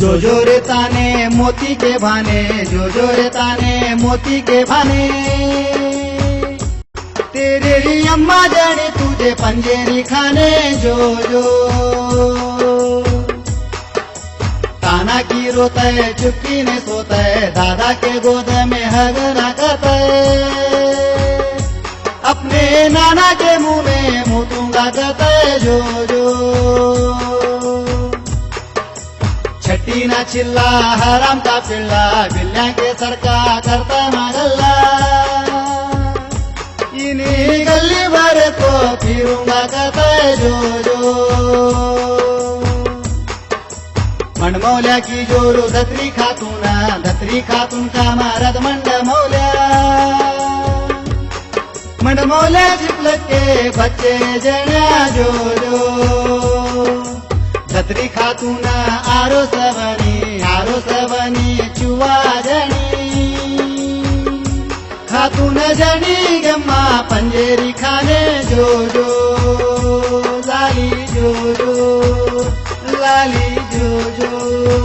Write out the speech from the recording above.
जो जो रे ताने मोती के भाने, जो जो रे ताने मोती के भाने। तेरे री अम्मा जाने तुझे पंजेरी खाने, जो जो ताना की रोता है चुपकी ने सोता है, दादा के गोद में हगना करता है, अपने नाना के मुंह में मुतूंगा कहता है, जो जो छठी ना चिल्ला हराम का पिल्ला, बिल्ल्या के सरका करता मागल्ला, इन्हीं गली भर को फिरूंगा कहता है, जो जो मनमौल्या की जोरू धत्री खातून का मारद मंडमौल्या, मंडमौल्या चिपलक के बच्चे जण्या, जो जो धत्री खातून आरो सबनी चुवा जणी, खातून जणी गम्मा पंजेरी खाने, जो जो लाली जो जो लाली जो जो।